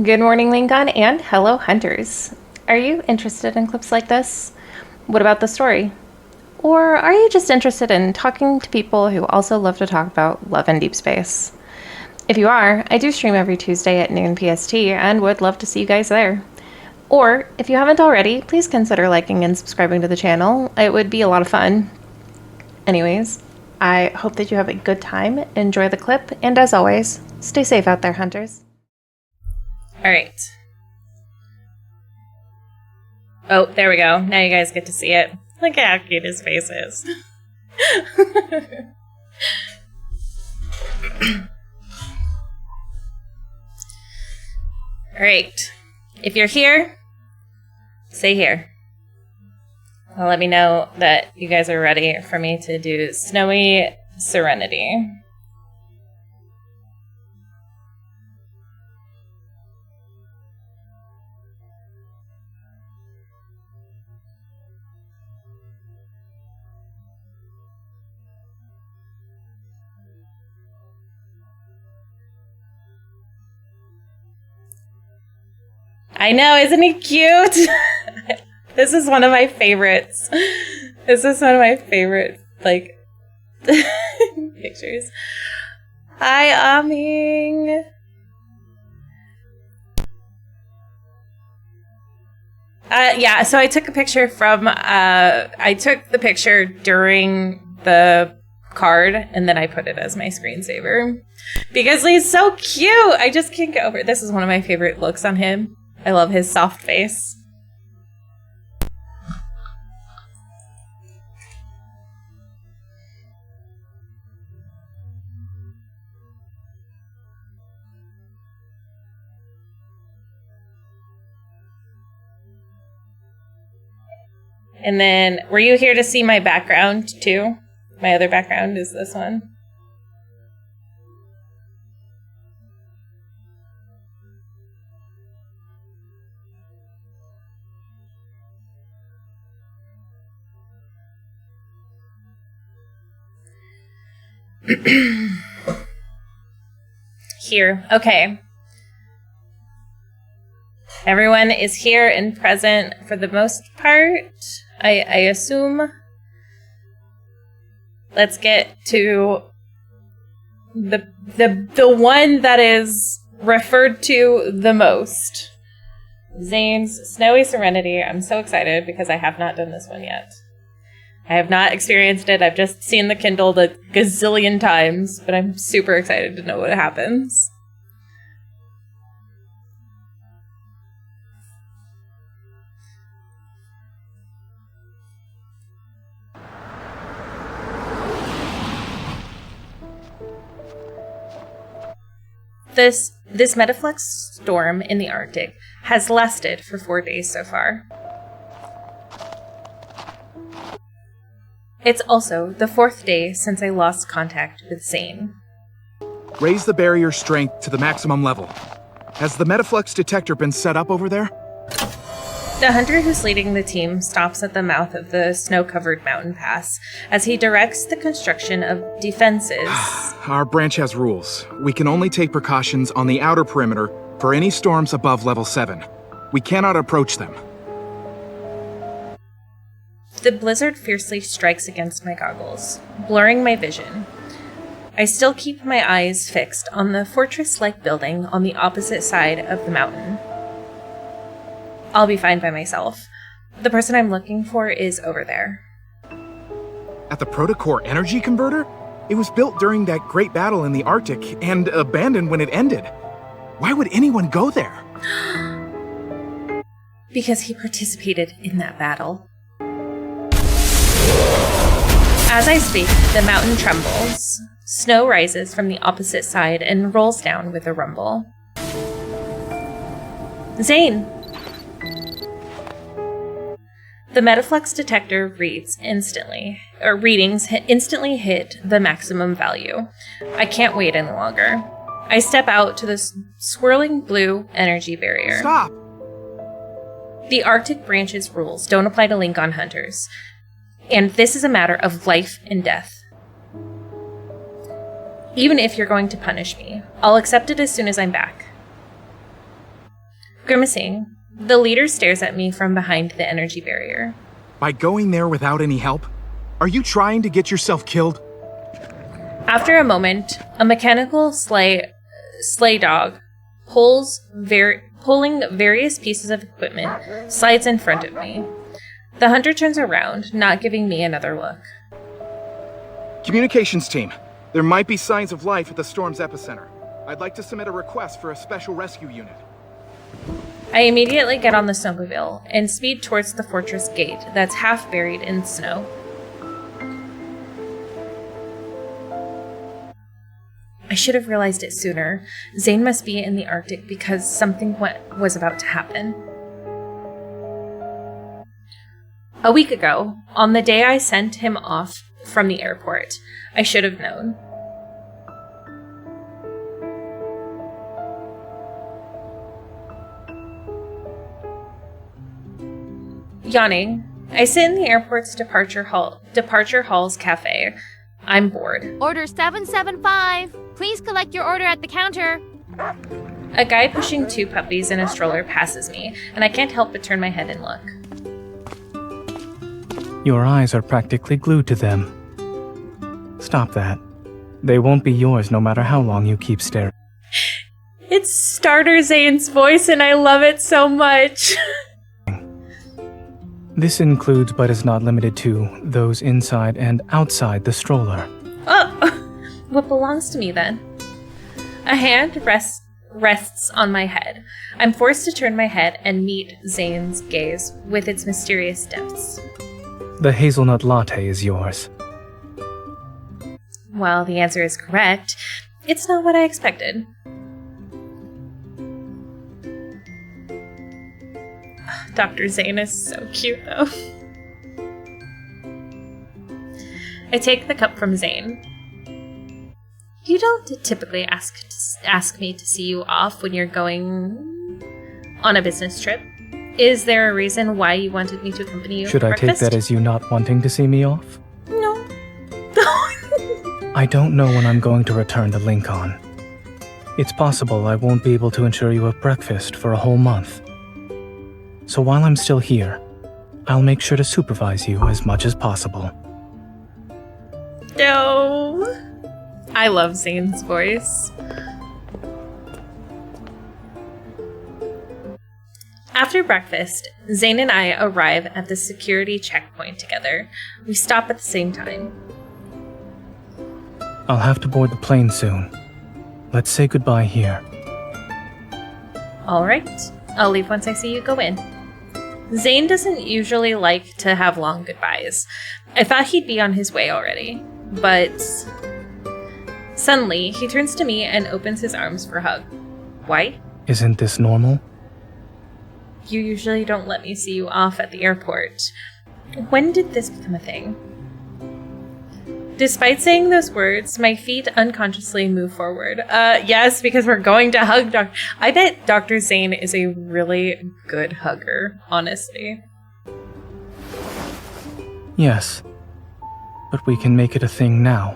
Good morning, Lincoln, and hello, hunters. Are you interested in clips like this? What about the story? Or are you just interested in talking to people who also love to talk about love and deep space? If you are, I do stream every Tuesday at noon PST and would love to see you guys there. Or, if you haven't already, please consider liking and subscribing to the channel. It would be a lot of fun. Anyways, I hope that you have a good time, enjoy the clip, and as always, stay safe out there, hunters. Alright. Oh, there we go. Now you guys get to see it. Look how cute his face is. Alright. If you're here, stay here. Well, let me know that you guys are ready for me to do Snowy Serenity. I know, isn't he cute? This is one of my favorites. This is one of my favorite, like, pictures. Hi, Aming. Yeah, so I took a picture from, I took the picture during the card, and then I put it as my screensaver. Because he's so cute! I just can't get over it. This is one of my favorite looks on him. I love his soft face. And then, were you here to see my background too? My other background is this one. Here. Okay. Everyone is here and present for the most part, I assume. Let's get to the one that is referred to the most. Zayne's Snowy Serenity. I'm so excited because I have not done this one yet. I have not experienced it. I've just seen the Kindle a gazillion times, but I'm super excited to know what happens. This Metaflex storm in the Arctic has lasted for 4 days so far. It's also the 4th day since I lost contact with Zayne. Raise the barrier strength to the maximum level. Has the Metaflex detector been set up over there? The hunter who's leading the team stops at the mouth of the snow-covered mountain pass as he directs the construction of defenses. Our branch has rules. We can only take precautions on the outer perimeter for any storms above level 7. We cannot approach them. The blizzard fiercely strikes against my goggles, blurring my vision. I still keep my eyes fixed on the fortress-like building on the opposite side of the mountain. I'll be fine by myself. The person I'm looking for is over there. At the Protocore energy converter? It was built during that great battle in the Arctic and abandoned when it ended. Why would anyone go there? Because he participated in that battle. As I speak, the mountain trembles. Snow rises from the opposite side and rolls down with a rumble. Zayne! The Metaflex detector readings instantly hit the maximum value. I can't wait any longer. I step out to the swirling blue energy barrier. Stop! The Arctic branch's rules don't apply to Lincoln hunters. And this is a matter of life and death. Even if you're going to punish me, I'll accept it as soon as I'm back. Grimacing, the leader stares at me from behind the energy barrier. By going there without any help? Are you trying to get yourself killed? After a moment, a mechanical sleigh dog pulling various pieces of equipment slides in front of me. The hunter turns around, not giving me another look. Communications team, there might be signs of life at the storm's epicenter. I'd like to submit a request for a special rescue unit. I immediately get on the snowmobile and speed towards the fortress gate that's half buried in snow. I should have realized it sooner. Zayne must be in the Arctic because something was about to happen. A week ago, on the day I sent him off from the airport, I should have known. Yawning, I sit in the airport's departure hall's cafe. I'm bored. Order 775. Please collect your order at the counter. A guy pushing 2 puppies in a stroller passes me, and I can't help but turn my head and look. Your eyes are practically glued to them. Stop that. They won't be yours no matter how long you keep staring. It's Starter Zayne's voice, and I love it so much. This includes but is not limited to those inside and outside the stroller. Oh, what belongs to me then? A hand rests on my head. I'm forced to turn my head and meet Zayne's gaze with its mysterious depths. The hazelnut latte is yours. Well, the answer is correct. It's not what I expected. Dr. Zayne is so cute, though. I take the cup from Zayne. You don't typically ask me to see you off when you're going on a business trip. Is there a reason why you wanted me to accompany you? Should I take that as you not wanting to see me off? No. I don't know when I'm going to return to Lincoln. It's possible I won't be able to ensure you have breakfast for a whole month. So while I'm still here, I'll make sure to supervise you as much as possible. No. I love Zayne's voice. After breakfast, Zayne and I arrive at the security checkpoint together. We stop at the same time. I'll have to board the plane soon. Let's say goodbye here. All right. I'll leave once I see you go in. Zayne doesn't usually like to have long goodbyes. I thought he'd be on his way already, but suddenly he turns to me and opens his arms for a hug. Why? Isn't this normal? You usually don't let me see you off at the airport. When did this become a thing? Despite saying those words, my feet unconsciously move forward. Yes, because we're going to hug Dr. I bet Dr. Zayne is a really good hugger, honestly. Yes, but we can make it a thing now.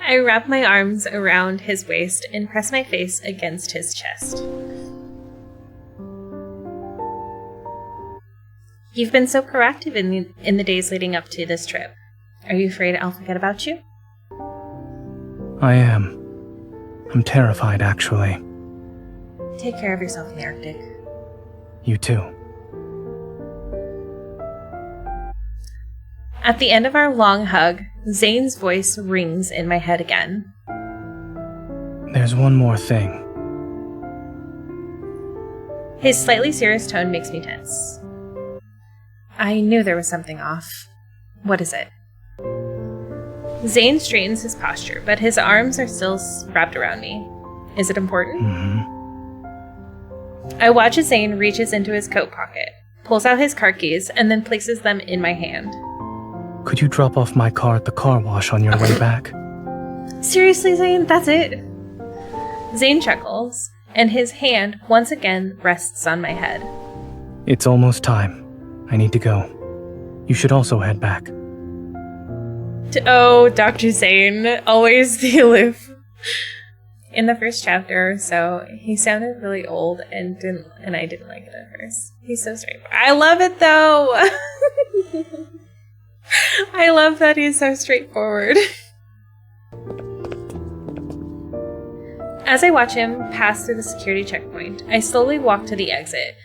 I wrap my arms around his waist and press my face against his chest. You've been so proactive in the days leading up to this trip. Are you afraid I'll forget about you? I am. I'm terrified, actually. Take care of yourself in the Arctic. You too. At the end of our long hug, Zayne's voice rings in my head again. There's one more thing. His slightly serious tone makes me tense. I knew there was something off. What is it? Zayne straightens his posture, but his arms are still wrapped around me. Is it important? I watch as Zayne reaches into his coat pocket, pulls out his car keys, and then places them in my hand. Could you drop off my car at the car wash on your way back? Seriously, Zayne, that's it? Zayne chuckles, and his hand once again rests on my head. It's almost time. I need to go. You should also head back. Oh, Dr. Zayne, always the aloof. in the first chapter, so he sounded really old and I didn't like it at first. He's so straightforward. I love it though. I love that he's so straightforward. As I watch him pass through the security checkpoint, I slowly walk to the exit.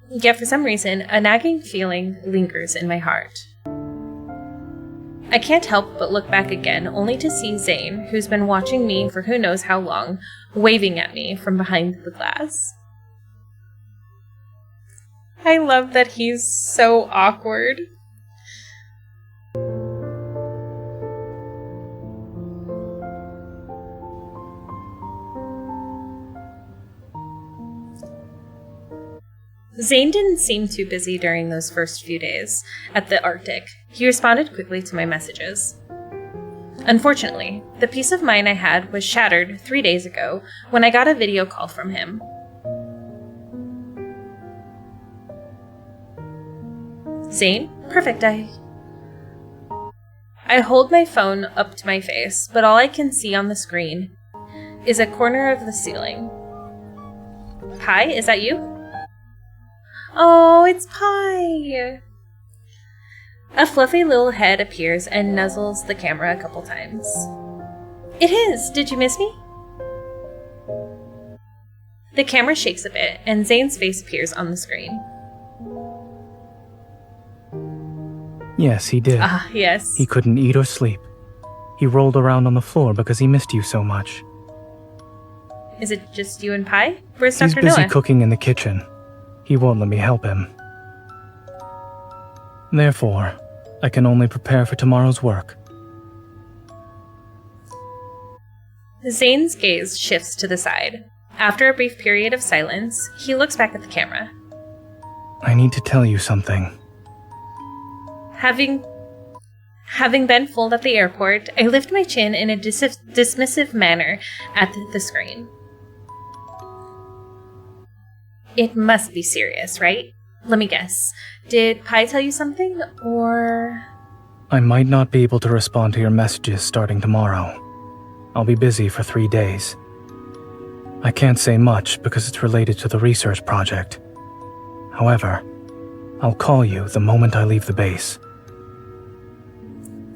Yet for some reason, a nagging feeling lingers in my heart. I can't help but look back again, only to see Zayne, who's been watching me for who knows how long, waving at me from behind the glass. I love that he's so awkward. Zayne didn't seem too busy during those first few days at the Arctic. He responded quickly to my messages. Unfortunately, the peace of mind I had was shattered 3 days ago when I got a video call from him. Zayne? Perfect, I hold my phone up to my face, but all I can see on the screen is a corner of the ceiling. Hi, is that you? Oh, it's Pi! A fluffy little head appears and nuzzles the camera a couple times. It is! Did you miss me? The camera shakes a bit, and Zayne's face appears on the screen. Yes, he did. Ah, yes. He couldn't eat or sleep. He rolled around on the floor because he missed you so much. Is it just you and Pi? Where's He's Dr. busy Noah? cooking in the kitchen. He won't let me help him. Therefore, I can only prepare for tomorrow's work. Zayne's gaze shifts to the side. After a brief period of silence, he looks back at the camera. I need to tell you something. Having been fooled at the airport, I lift my chin in a dismissive manner at the screen. It must be serious, right? Let me guess. Did Pi tell you something, or...? I might not be able to respond to your messages starting tomorrow. I'll be busy for 3 days. I can't say much because it's related to the research project. However, I'll call you the moment I leave the base.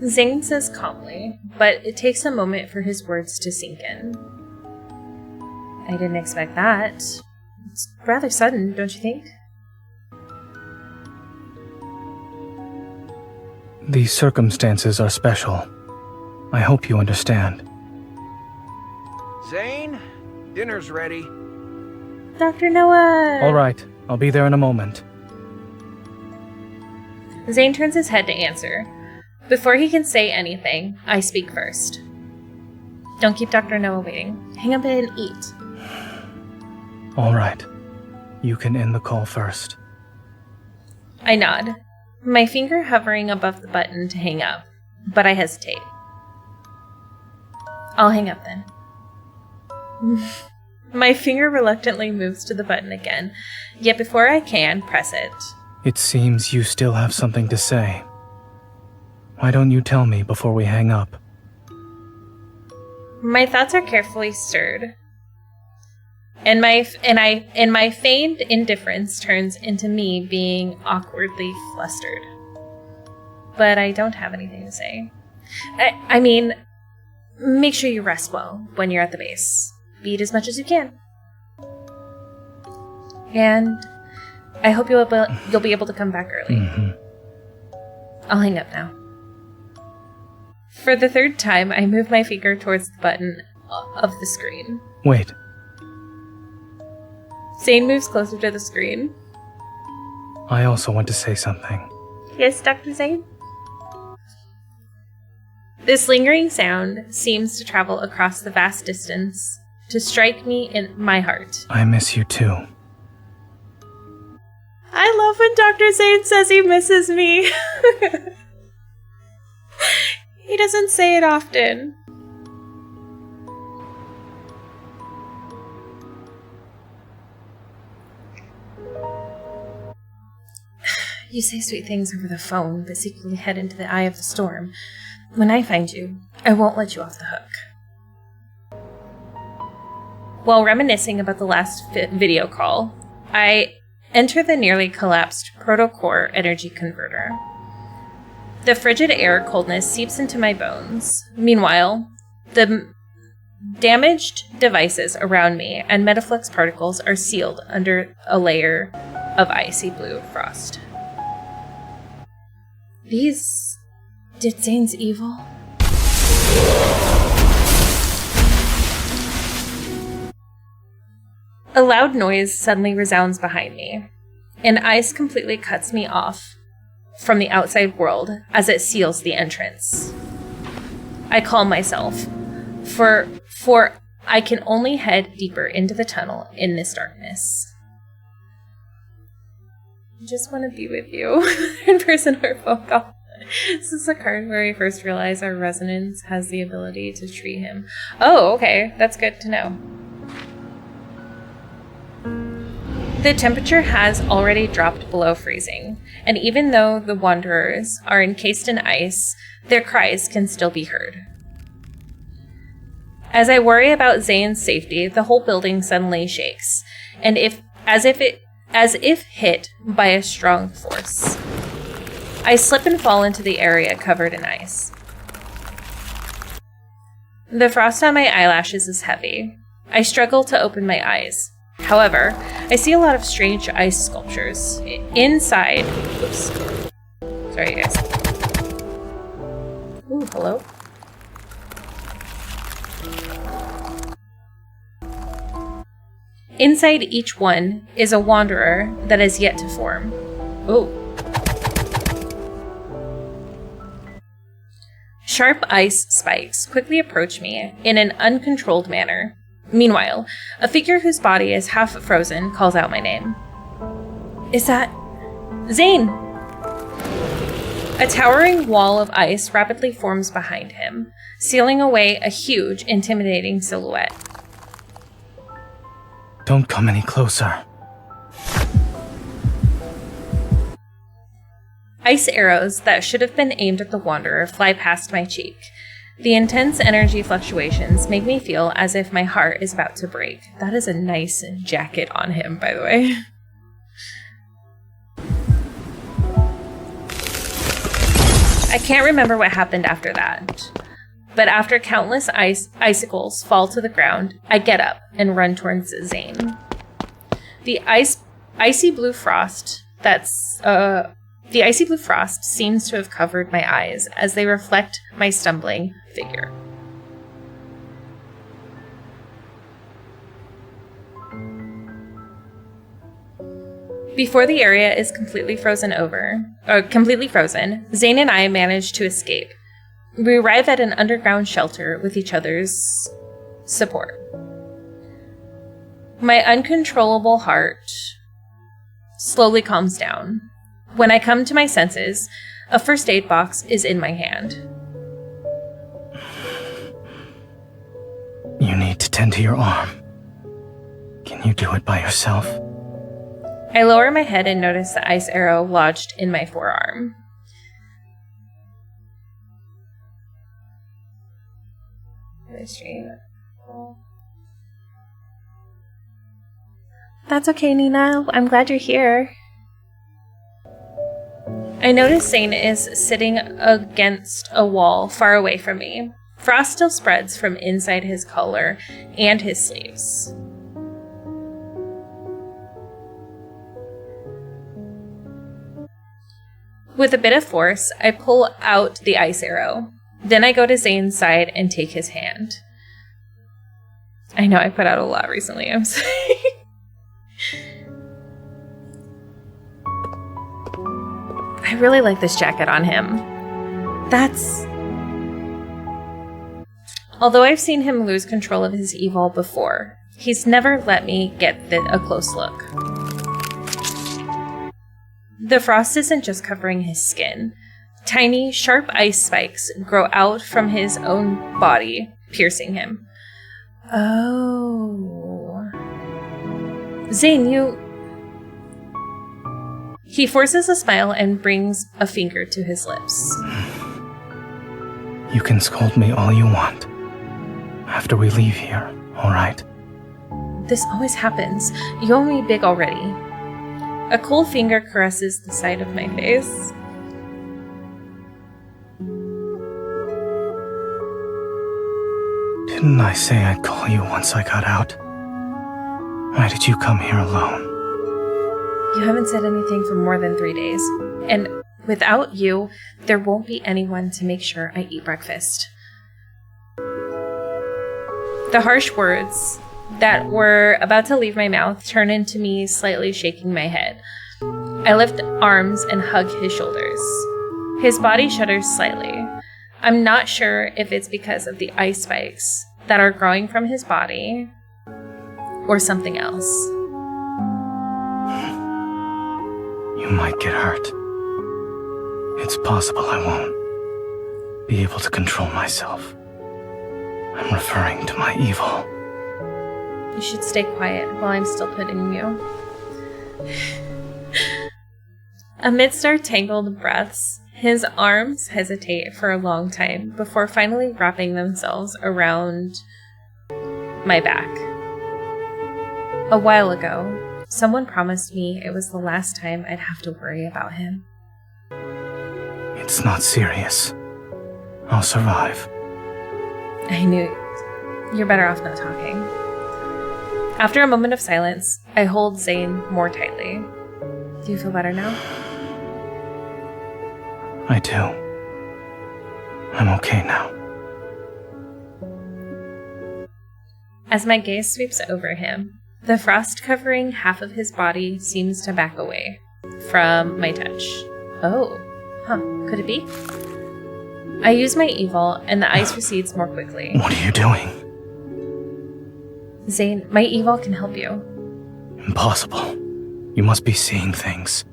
Zayne says calmly, but it takes a moment for his words to sink in. I didn't expect that. It's rather sudden, don't you think? These circumstances are special. I hope you understand. Zayne, dinner's ready. Dr. Noah! All right, I'll be there in a moment. Zayne turns his head to answer. Before he can say anything, I speak first. Don't keep Dr. Noah waiting. Hang up and eat. All right. You can end the call first. I nod, my finger hovering above the button to hang up, but I hesitate. I'll hang up then. My finger reluctantly moves to the button again, yet before I can press it... It seems you still have something to say. Why don't you tell me before we hang up? My thoughts are carefully stirred, and my feigned indifference turns into me being awkwardly flustered. But I don't have anything to say. I mean, make sure you rest well when you're at the base. Eat as much as you can. And I hope you'll be able to come back early. Mm-hmm. I'll hang up now. For the third time, I move my finger towards the button of the screen. Wait. Zayne moves closer to the screen. I also want to say something. Yes, Dr. Zayne? This lingering sound seems to travel across the vast distance to strike me in my heart. I miss you too. I love when Dr. Zayne says he misses me. He doesn't say it often. You say sweet things over the phone, but secretly head into the eye of the storm. When I find you, I won't let you off the hook. While reminiscing about the last video call, I enter the nearly collapsed protocore energy converter. The frigid air coldness seeps into my bones. Meanwhile, the damaged devices around me and Metaflux particles are sealed under a layer of icy blue frost. Did Zayne's Evol? A loud noise suddenly resounds behind me, and ice completely cuts me off from the outside world as it seals the entrance. I calm myself, for I can only head deeper into the tunnel in this darkness. I just want to be with you, in person or phone call. This is a card where I first realized our resonance has the ability to tree him. Oh, okay, that's good to know. The temperature has already dropped below freezing, and even though the wanderers are encased in ice, their cries can still be heard. As I worry about Zayne's safety, the whole building suddenly shakes, and as if hit by a strong force. I slip and fall into the area covered in ice. The frost on my eyelashes is heavy. I struggle to open my eyes. However, I see a lot of strange ice sculptures inside. Oops. Sorry, guys. Ooh, hello. Inside each one is a wanderer that is yet to form. Ooh. Sharp ice spikes quickly approach me in an uncontrolled manner. Meanwhile, a figure whose body is half frozen calls out my name. Is that Zayne? A towering wall of ice rapidly forms behind him, sealing away a huge, intimidating silhouette. Don't come any closer. Ice arrows that should have been aimed at the wanderer fly past my cheek. The intense energy fluctuations make me feel as if my heart is about to break. That is a nice jacket on him, by the way. I can't remember what happened after that. But after countless icicles fall to the ground, I get up and run towards Zayne. The icy blue frost seems to have covered my eyes as they reflect my stumbling figure. Before the area is completely frozen, Zayne and I manage to escape. We arrive at an underground shelter with each other's support. My uncontrollable heart slowly calms down. When I come to my senses, a first aid box is in my hand. You need to tend to your arm. Can you do it by yourself? I lower my head and notice the ice arrow lodged in my forearm. That's okay, Nina. I'm glad you're here. I notice Zayne is sitting against a wall far away from me. Frost still spreads from inside his collar and his sleeves. With a bit of force, I pull out the ice arrow. Then I go to Zayne's side and take his hand. I know I put out a lot recently, I'm sorry. I really like this jacket on him. Although I've seen him lose control of his Evol before, he's never let me get a close look. The frost isn't just covering his skin. Tiny, sharp ice spikes grow out from his own body, piercing him. Oh. Zayne, you... He forces a smile and brings a finger to his lips. You can scold me all you want. After we leave here, all right? This always happens. You owe me big already. A cold finger caresses the side of my face. Didn't I say I'd call you once I got out? Why did you come here alone? You haven't said anything for more than 3 days. And without you, there won't be anyone to make sure I eat breakfast. The harsh words that were about to leave my mouth turn into me slightly shaking my head. I lift arms and hug his shoulders. His body shudders slightly. I'm not sure if it's because of the ice spikes that are growing from his body or something else. You might get hurt. It's possible I won't be able to control myself. I'm referring to my evil. You should stay quiet while I'm still putting you. Amidst our tangled breaths, his arms hesitate for a long time before finally wrapping themselves around my back. A while ago, someone promised me it was the last time I'd have to worry about him. It's not serious. I'll survive. I knew it. You're better off not talking. After a moment of silence, I hold Zayne more tightly. Do you feel better now? I do. I'm okay now. As my gaze sweeps over him, the frost covering half of his body seems to back away from my touch. Oh, could it be? I use my Evol, and the ice recedes more quickly. What are you doing? Zayne, my Evol can help you. Impossible. You must be seeing things.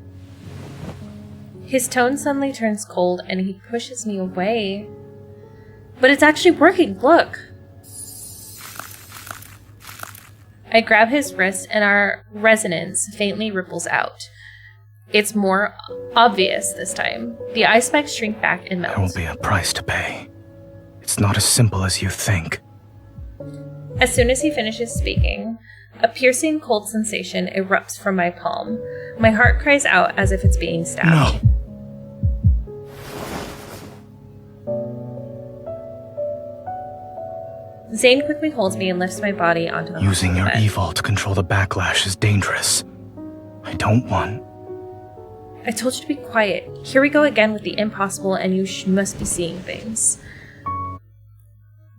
His tone suddenly turns cold, and he pushes me away. But it's actually working, look! I grab his wrist, and our resonance faintly ripples out. It's more obvious this time. The ice spikes shrink back and melt. There will be a price to pay. It's not as simple as you think. As soon as he finishes speaking, a piercing cold sensation erupts from my palm. My heart cries out as if it's being stabbed. No. Zayne quickly holds me and lifts my body onto the Using your bed. Evol to control the backlash is dangerous. I don't want... I told you to be quiet. Here we go again with the impossible, and you must be seeing things.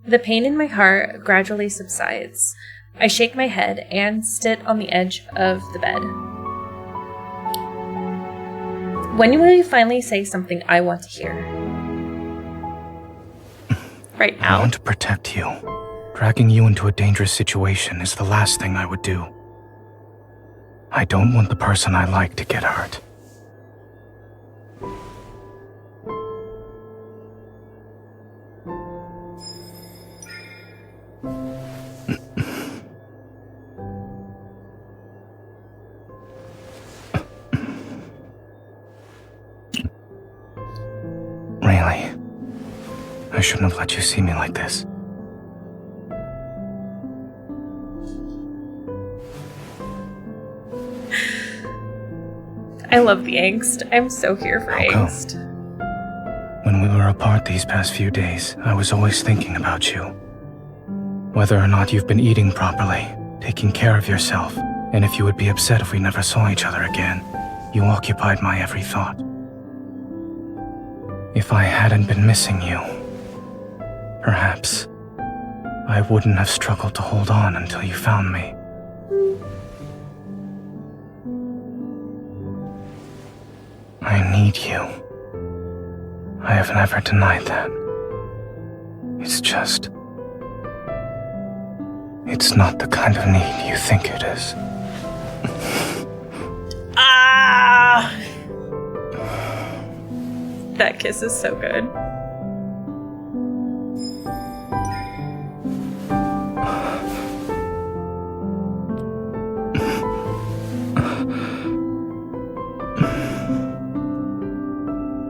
The pain in my heart gradually subsides. I shake my head and sit on the edge of the bed. When will you finally say something I want to hear? Right now. I want to protect you. Dragging you into a dangerous situation is the last thing I would do. I don't want the person I like to get hurt. Really? I shouldn't have let you see me like this. I love the angst. I'm so here for How come? angst. When we were apart these past few days, I was always thinking about you. Whether or not you've been eating properly, taking care of yourself, and if you would be upset if we never saw each other again, you occupied my every thought. If I hadn't been missing you, perhaps I wouldn't have struggled to hold on until you found me. I need you. I have never denied that. It's just... it's not the kind of need you think it is. Ah! That kiss is so good.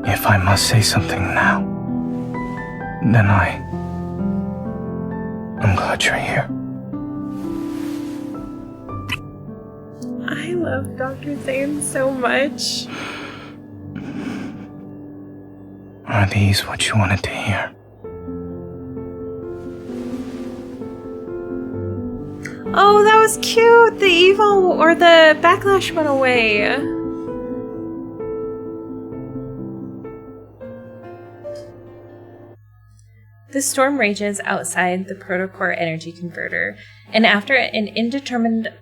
If I must say something now, then I'm glad you're here. love Dr. Zayne so much. Are these what you wanted to hear? Oh, that was cute! The Evol or the backlash went away. The storm rages outside the protocore energy converter, and after an indeterminate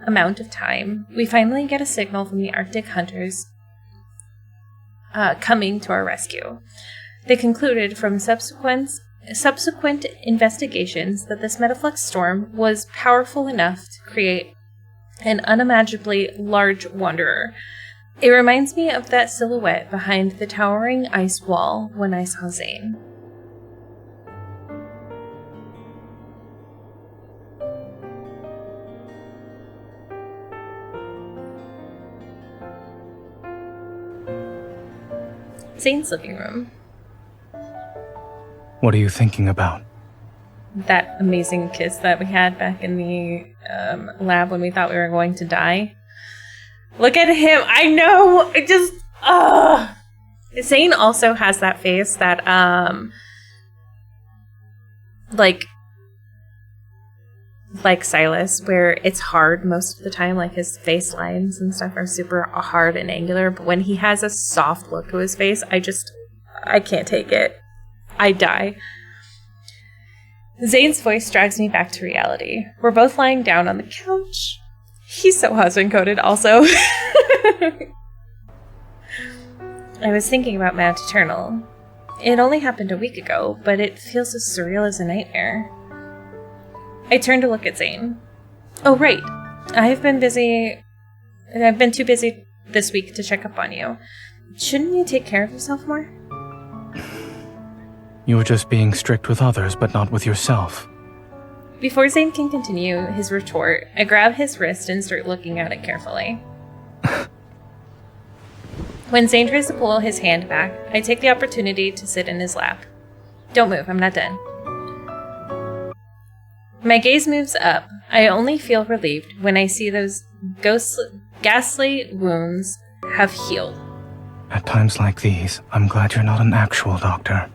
amount of time, we finally get a signal from the Arctic hunters coming to our rescue. They concluded from subsequent investigations that this Metaflux storm was powerful enough to create an unimaginably large wanderer. It reminds me of that silhouette behind the towering ice wall when I saw Zayne. Zayne's living room. What are you thinking about? That amazing kiss that we had back in the lab when we thought we were going to die. Look at him. I know. It just. Zayne also has that face that, like Silas, where it's hard most of the time. Like his face lines and stuff are super hard and angular. But when he has a soft look to his face, I can't take it. I die. Zayne's voice drags me back to reality. We're both lying down on the couch. He's so husband-coded also. I was thinking about Mount Eternal. It only happened a week ago, but it feels as surreal as a nightmare. I turn to look at Zayne. Oh, right. I've been too busy this week to check up on you. Shouldn't you take care of yourself more? You were just being strict with others, but not with yourself. Before Zayne can continue his retort, I grab his wrist and start looking at it carefully. When Zayne tries to pull his hand back, I take the opportunity to sit in his lap. Don't move, I'm not done. My gaze moves up. I only feel relieved when I see those ghastly wounds have healed. At times like these, I'm glad you're not an actual doctor.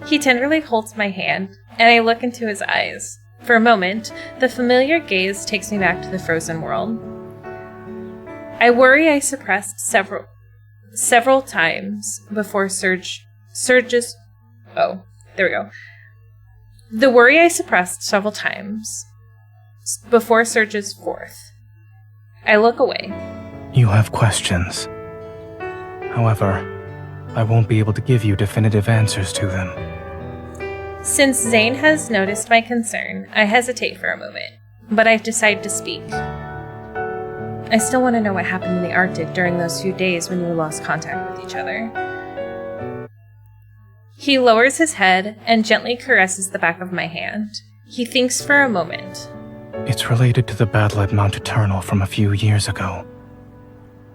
He tenderly holds my hand, and I look into his eyes. For a moment, the familiar gaze takes me back to the frozen world. I worry I suppressed several times before surges. Oh, there we go. The worry I suppressed several times before surges forth. I look away. You have questions. However, I won't be able to give you definitive answers to them. Since Zayne has noticed my concern, I hesitate for a moment, but I decide to speak. I still want to know what happened in the Arctic during those few days when you lost contact with each other. He lowers his head and gently caresses the back of my hand. He thinks for a moment. It's related to the battle at Mount Eternal from a few years ago.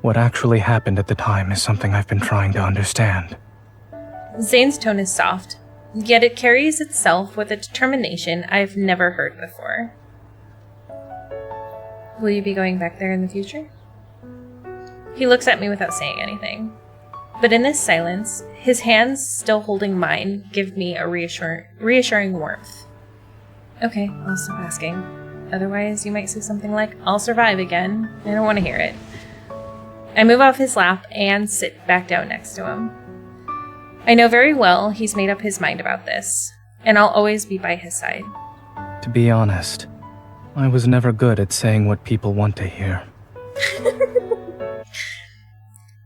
What actually happened at the time is something I've been trying to understand. Zayne's tone is soft, yet it carries itself with a determination I've never heard before. Will you be going back there in the future? He looks at me without saying anything. But in this silence, his hands still holding mine give me a reassuring warmth. Okay, I'll stop asking. Otherwise, you might say something like, I'll survive again. I don't want to hear it. I move off his lap and sit back down next to him. I know very well he's made up his mind about this, and I'll always be by his side. To be honest, I was never good at saying what people want to hear.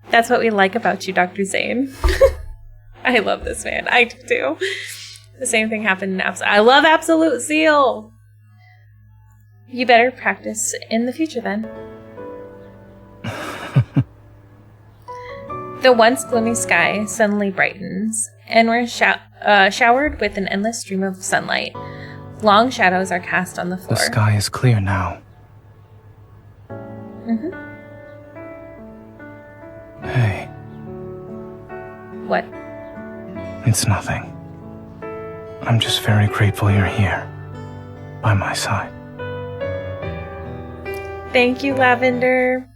That's what we like about you, Dr. Zayne. I love this man. I do too. The same thing happened in Absolute. I love Absolute Zeal! You better practice in the future then. The once gloomy sky suddenly brightens, and we're showered with an endless stream of sunlight. Long shadows are cast on the floor. The sky is clear now. Mm-hmm. Hey. What? It's nothing. I'm just very grateful you're here, by my side. Thank you, Lavender.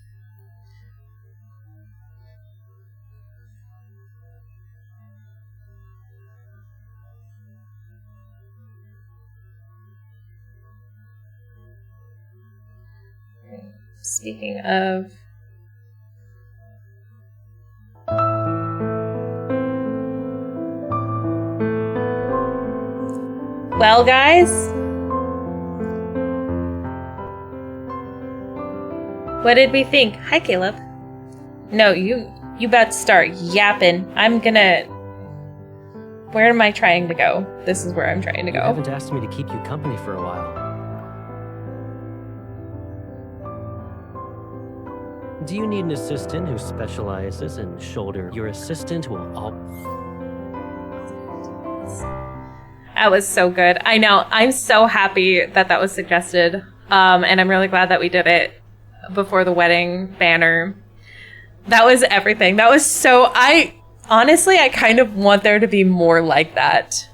Speaking of... Well, guys, what did we think? Hi, Caleb. No, you about to start yapping. I'm gonna... Where am I trying to go? This is where I'm trying to go. You haven't asked me to keep you company for a while. Do you need an assistant who specializes in shoulder? Your assistant will all... That was so good. I know. I'm so happy that that was suggested. And I'm really glad that we did it before the wedding banner. That was everything. That was so... honestly, I kind of want there to be more like that.